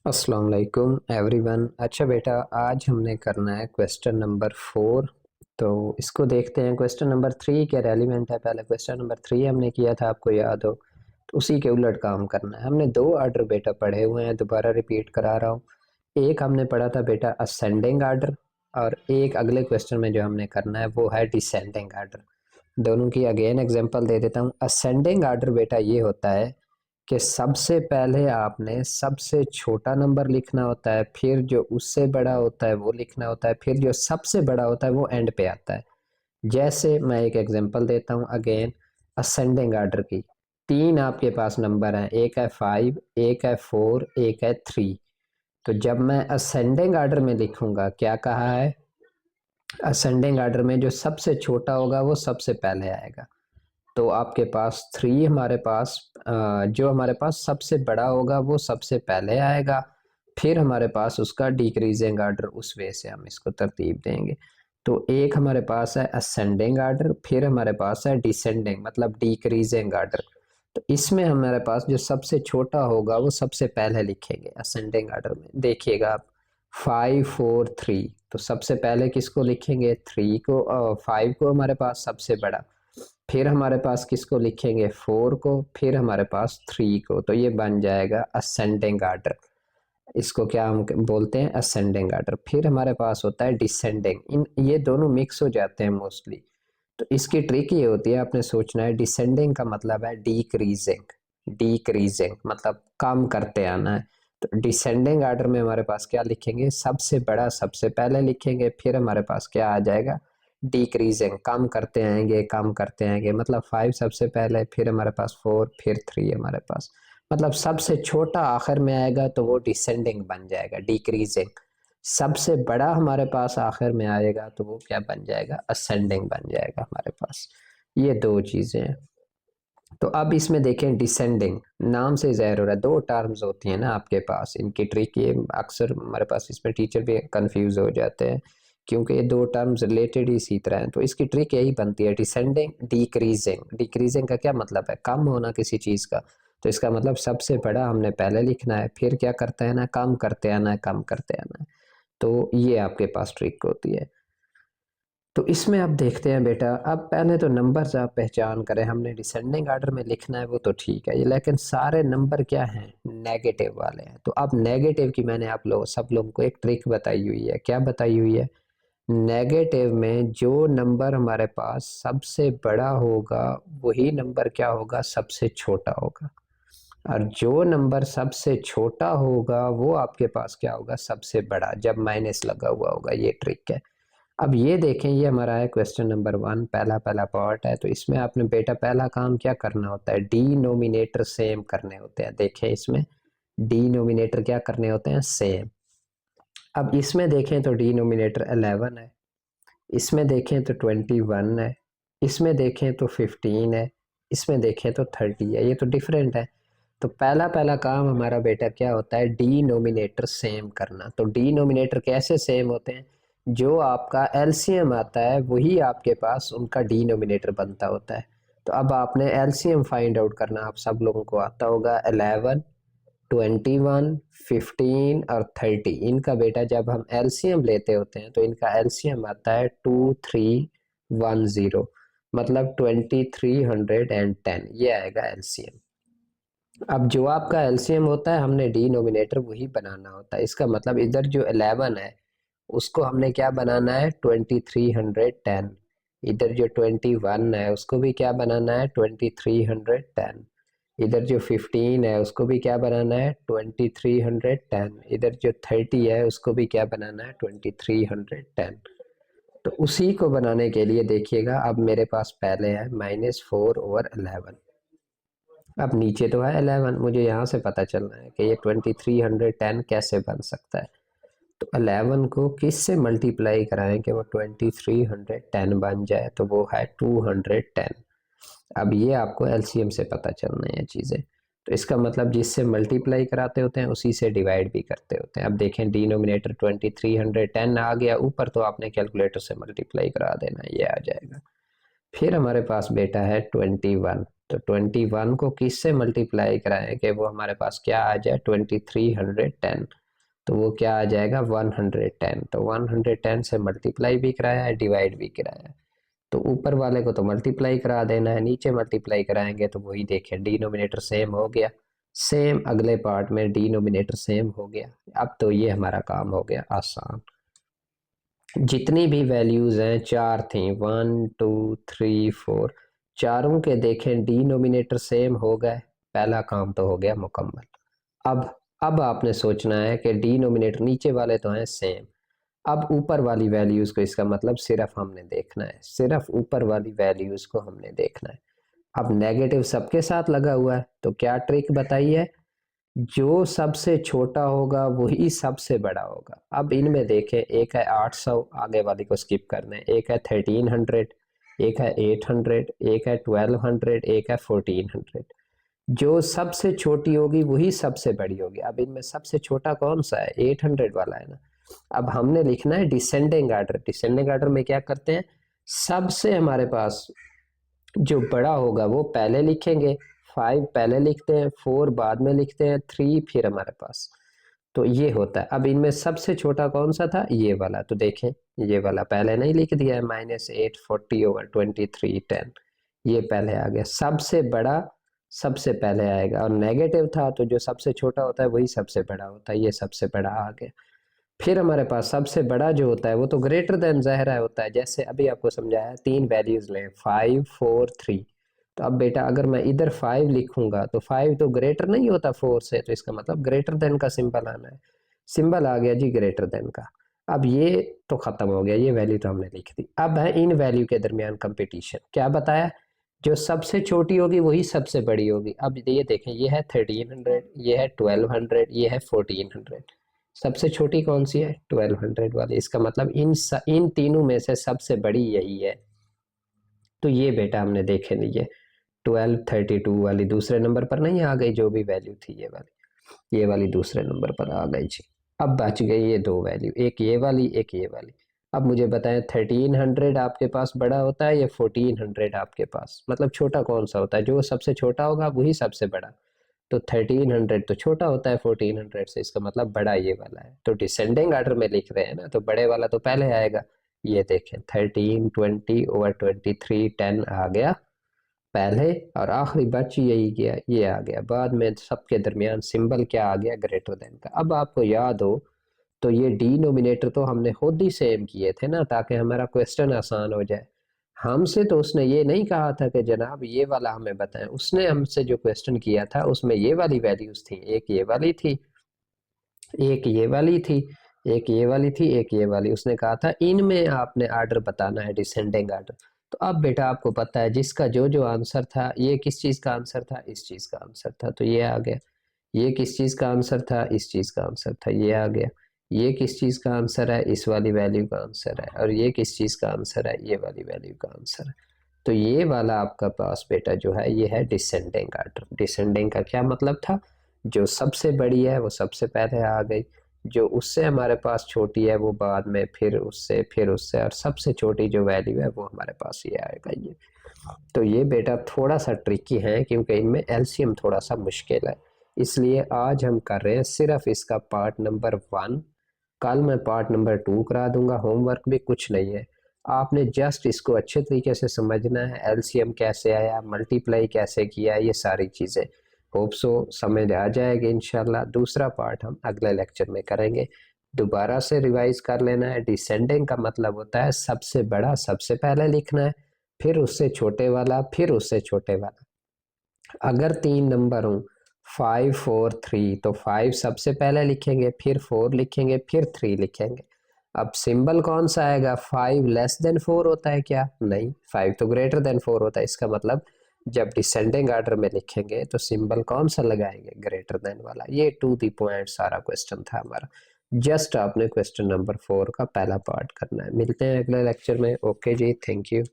अस्सलाम वालेकुम एवरीवन। अच्छा बेटा, आज हमने करना है क्वेश्चन नंबर 4। तो इसको देखते हैं। क्वेश्चन नंबर 3 क्या रेलिवेंट है। पहले क्वेश्चन नंबर 3 हमने किया था, आपको याद हो, तो उसी के उलट काम करना है। हमने दो आर्डर बेटा पढ़े हुए हैं, दोबारा रिपीट करा रहा हूँ। एक हमने पढ़ा था बेटा असेंडिंग आर्डर, और एक अगले क्वेश्चन में जो हमने करना है वो है डिसेंडिंग आर्डर। दोनों की अगेन एग्जांपल दे देता हूँ। असेंडिंग आर्डर बेटा ये होता है कि सबसे पहले आपने सबसे छोटा नंबर लिखना होता है, फिर जो उससे बड़ा होता है वो लिखना होता है, फिर जो सबसे बड़ा होता है वो एंड पे आता है। जैसे मैं एक एग्जांपल देता हूँ अगेन असेंडिंग आर्डर की। तीन आपके पास नंबर हैं, एक है 5, एक है 4, एक है 3। तो जब मैं असेंडिंग आर्डर में लिखूंगा, क्या कहा है, असेंडिंग आर्डर में जो सबसे छोटा होगा वो सबसे पहले आएगा। तो आपके पास 3 हमारे पास जो हमारे पास सबसे बड़ा होगा वो सबसे पहले आएगा। फिर हमारे पास उसका डिक्रीजिंग आर्डर, उस वे से हम इसको तरतीब देंगे। तो एक हमारे पास है असेंडिंग आर्डर, फिर हमारे पास है डिसेंडिंग मतलब डिक्रीजिंग आर्डर। तो इसमें हमारे पास जो सबसे छोटा होगा वो सबसे पहले लिखेंगे असेंडिंग आर्डर में। देखिएगा आप, 5 4 3, तो सबसे पहले किसको लिखेंगे, 3 को, 5 को हमारे पास सबसे बड़ा, फिर हमारे पास किसको लिखेंगे, 4 को, फिर हमारे पास 3 को। तो ये बन जाएगा असेंडिंग आर्डर। इसको क्या हम बोलते हैं, असेंडिंग आर्डर। फिर हमारे पास होता है डिसेंडिंग। इन ये दोनों मिक्स हो जाते हैं मोस्टली। तो इसकी ट्रिक ये होती है, आपने सोचना है डिसेंडिंग का मतलब है डिक्रीजिंग। डिक्रीजिंग मतलब कम करते आना है। तो डिसेंडिंग आर्डर में हमारे पास क्या लिखेंगे, सबसे बड़ा सबसे पहले लिखेंगे, फिर हमारे पास क्या आ जाएगा, डिक्रीजिंग, कम करते आएंगे कम करते आएंगे। मतलब 5 सबसे पहले, फिर हमारे पास 4, फिर 3 हमारे पास, मतलब सबसे छोटा आखिर में आएगा तो वो डिसेंडिंग बन जाएगा, डिक्रीजिंग। सबसे बड़ा हमारे पास आखिर में आएगा तो वो क्या बन जाएगा, असेंडिंग बन जाएगा हमारे पास। ये दो चीजें हैं। तो अब इसमें देखें, डिसेंडिंग नाम से ज़ाहिर हो रहा है, दो टर्म्स होती हैं ना आपके पास। इनकी ट्रिक ये, अक्सर हमारे पास इसमें टीचर भी कंफ्यूज हो जाते हैं, क्योंकि ये दो टर्म्स रिलेटेड ही इसी तरह हैं। तो इसकी ट्रिक यही बनती है, डिसेंडिंग डिक्रीजिंग। डिक्रीजिंग का क्या मतलब है, कम होना किसी चीज़ का। तो इसका मतलब सबसे बड़ा हमने पहले लिखना है, फिर क्या करते हैं ना, कम करते आना है कम करते आना है। तो ये आपके पास ट्रिक होती है। तो इसमें आप देखते हैं बेटा, अब पहले तो नंबर्स आप पहचान करें। हमने डिसेंडिंग आर्डर में लिखना है वो तो ठीक है, ये लेकिन सारे नंबर क्या हैं, नेगेटिव वाले हैं। तो अब नेगेटिव की मैंने आप लोग सब लोगों को एक ट्रिक बताई हुई है। क्या बताई हुई है, नेगेटिव में जो नंबर हमारे पास सबसे बड़ा होगा वही नंबर क्या होगा, सबसे छोटा होगा। और जो नंबर सबसे छोटा होगा वो आपके पास क्या होगा, सबसे बड़ा, जब माइनस लगा हुआ होगा। ये ट्रिक है। अब ये देखें, ये हमारा है क्वेश्चन नंबर 1, पहला पहला पार्ट है। तो इसमें आपने बेटा पहला काम क्या करना होता है, डिनोमिनेटर सेम करने होते हैं। देखें इसमें डिनोमिनेटर क्या करने होते हैं, सेम। अब इसमें देखें तो डिनोमिनेटर 11 है, इसमें देखें तो 21 है, इसमें देखें तो 15 है, इसमें देखें तो 30 है। ये तो डिफरेंट है। तो पहला पहला काम हमारा बेटा क्या होता है, डिनोमिनेटर सेम करना। तो डिनोमिनेटर कैसे सेम होते हैं, जो आपका एलसीएम आता है वही आपके पास उनका डिनोमिनेटर बनता होता है। तो अब आपने एलसीएम फाइंड आउट करना, आप सब लोगों को आता होगा। 11, 21, 15 और 30, इनका बेटा जब हम एलसीएम लेते होते हैं तो इनका एलसीएम आता है 2310, मतलब 2310, ये आएगा एलसीएम। अब जो आपका एलसीएम होता है, हमने डिनोमिनेटर वही बनाना होता है। इसका मतलब इधर जो 11 है उसको हमने क्या बनाना है, 2310। इधर जो 21 है उसको भी क्या बनाना है, 2310। इधर जो 15 है उसको भी क्या बनाना है, 2310। इधर जो 30 है उसको भी क्या बनाना है, 2310। तो उसी को बनाने के लिए देखिएगा, अब मेरे पास पहले है -4/11। अब नीचे तो है 11, मुझे यहाँ से पता चलना है कि ये 2310 कैसे बन सकता है। तो 11 को किस से मल्टीप्लाई कराएं कि वो 2310 बन जाए, तो वो है 210। अब ये आपको एलसीएम से पता चलना है चीज़ें। तो इसका मतलब जिससे मल्टीप्लाई कराते होते हैं उसी से डिवाइड भी करते होते हैं। अब देखें डिनोमिनेटर 2310 आ गया ऊपर, तो आपने कैलकुलेटर से मल्टीप्लाई करा देना, ये आ जाएगा। फिर हमारे पास बेटा है 21। तो 21 को किससे मल्टीप्लाई कराएं कि वो हमारे पास क्या आ जाए 2310। तो वो क्या आ जाएगा 110। तो 110 से मल्टीप्लाई भी कराया है, डिवाइड भी कराया है। तो ऊपर वाले को तो मल्टीप्लाई करा देना है, नीचे मल्टीप्लाई कराएंगे तो वही देखें डिनोमिनेटर सेम हो गया, सेम अगले पार्ट में डिनोमिनेटर सेम हो गया। अब तो ये हमारा काम हो गया आसान। जितनी भी वैल्यूज हैं चार थी, 1 2 3 4, चारों के देखें डिनोमिनेटर सेम हो गए, पहला काम तो हो गया मुकम्मल। अब आपने सोचना है कि डिनोमिनेटर नीचे वाले तो हैं सेम, अब ऊपर वाली वैल्यूज को, इसका मतलब सिर्फ हमने देखना है, सिर्फ ऊपर वाली वैल्यूज को हमने देखना है। अब नेगेटिव सबके साथ लगा हुआ है, तो क्या ट्रिक बताइए, जो सबसे छोटा होगा वही सबसे बड़ा होगा। अब इनमें देखें, एक है 800, आगे वाली को स्किप करना है, एक है 1300, एक है 800, एक है 1200, एक है 1400। जो सबसे छोटी होगी वही सबसे बड़ी होगी। अब इनमें सबसे छोटा कौन सा है, 800 वाला है ना। अब हमने लिखना है डिसेंडिंग आर्डर। डिसेंडिंग आर्डर में क्या करते हैं, सबसे हमारे पास जो बड़ा होगा वो पहले लिखेंगे, 5 पहले लिखते हैं, 4 बाद में लिखते हैं, 3 फिर हमारे पास। तो ये होता है। अब इनमें सबसे छोटा कौन सा था, ये वाला। तो देखें ये वाला पहले नहीं लिख दिया है, -840/2310, ये पहले आ गया। सबसे बड़ा सबसे पहले आएगा, और नेगेटिव था तो जो सबसे छोटा होता है वही सबसे बड़ा होता है, ये सबसे बड़ा आ गया। फिर हमारे पास सबसे बड़ा जो होता है वो तो ग्रेटर देन ज़ाहिर होता है। जैसे अभी आपको समझाया, तीन वैल्यूज लें 5 4 3। तो अब बेटा अगर मैं इधर 5 लिखूंगा तो 5 तो ग्रेटर नहीं होता 4 से, तो इसका मतलब ग्रेटर देन का सिंबल आना है। सिंबल आ गया जी ग्रेटर देन का। अब ये तो खत्म हो गया, ये वैल्यू तो हमने लिख दी। अब है इन वैल्यू के दरमियान कंपटीशन। क्या बताया, जो सबसे छोटी होगी वही सबसे बड़ी होगी। अब ये देखें, ये है 1300, ये है 1200, ये है 1400। सबसे छोटी कौन सी है, 1200 वाली। इसका मतलब इन तीनों में से सबसे बड़ी यही है। तो ये बेटा हमने देखे नहीं है, 1232 वाली दूसरे नंबर पर नहीं आ गई, जो भी वैल्यू थी ये वाली दूसरे नंबर पर आ गई जी। अब बच गई ये दो वैल्यू, एक ये वाली एक ये वाली। अब मुझे बताएं 1300 आपके पास बड़ा होता है या 1400 आपके पास, मतलब छोटा कौन सा होता है, जो सबसे छोटा होगा वही सबसे बड़ा। तो 1300 तो छोटा होता है 1400 से, इसका मतलब बड़ा ये वाला है। तो डिसेंडिंग आर्डर में लिख रहे हैं ना, तो बड़े वाला तो पहले आएगा। ये देखें 1320/2310 आ गया पहले, और आखिरी बच यही गया, ये आ गया बाद में। सबके दरमियान सिंबल क्या आ गया, ग्रेटर देन का। अब आपको याद हो तो ये डिनोमिनेटर तो हमने खुद ही सेम किए थे ना, ताकि हमारा क्वेश्चन आसान हो जाए। हमसे तो उसने ये नहीं कहा था कि जनाब ये वाला हमें बताएं, उसने हमसे जो क्वेश्चन किया था उसमें ये वाली वैल्यूज थी, एक ये वाली थी, एक ये वाली थी, एक ये वाली थी, एक ये वाली। उसने कहा था इनमें आपने आर्डर बताना है, डिसेंडिंग आर्डर। तो अब बेटा आपको पता है जिसका जो जो आंसर था, ये किस चीज का आंसर था, इस चीज का आंसर था, तो ये आ गया। ये किस चीज का आंसर था, इस चीज का आंसर था, ये आ गया। ये किस चीज का आंसर है, इस वाली वैल्यू का आंसर है। और ये किस चीज का आंसर है, ये वाली वैल्यू का आंसर है। तो ये वाला आपका पास बेटा जो है ये है डिसेंडिंग आर्डर। डिसेंडिंग का क्या मतलब था, जो सबसे बड़ी है वो सबसे पहले आ गई, जो उससे हमारे पास छोटी है वो बाद में, फिर उससे, और सबसे छोटी जो वैल्यू है वो हमारे पास ये आएगा ये। तो ये बेटा थोड़ा सा ट्रिकी है क्योंकि इनमें एलसीएम थोड़ा सा मुश्किल है, इसलिए आज हम कर रहे हैं सिर्फ इसका पार्ट नंबर 1। कल मैं पार्ट नंबर 2 करा दूंगा, होमवर्क भी कुछ नहीं है। आपने जस्ट इसको अच्छे तरीके से समझना है, एलसीएम कैसे आया, मल्टीप्लाई कैसे किया, ये सारी चीज़ें होप सो समझ आ जाएगी इंशाल्लाह। दूसरा पार्ट हम अगले लेक्चर में करेंगे। दोबारा से रिवाइज कर लेना है, डिसेंडिंग का मतलब होता है सबसे बड़ा सबसे पहले लिखना है, फिर उससे छोटे वाला, फिर उससे छोटे वाला। अगर तीन नंबर हो 5 4 3, तो 5 सबसे पहले लिखेंगे, फिर 4 लिखेंगे, फिर 3 लिखेंगे। अब सिंबल कौन सा आएगा, 5 लेस देन 4 होता है क्या, नहीं, 5 तो ग्रेटर देन 4 होता है। इसका मतलब जब डिसेंडिंग आर्डर में लिखेंगे तो सिंबल कौन सा लगाएंगे, ग्रेटर देन वाला। ये टू दी पॉइंट सारा क्वेश्चन था हमारा। जस्ट आपने क्वेश्चन नंबर 4 का पहला पार्ट करना है। मिलते हैं अगले लेक्चर में। ओके जी, थैंक यू।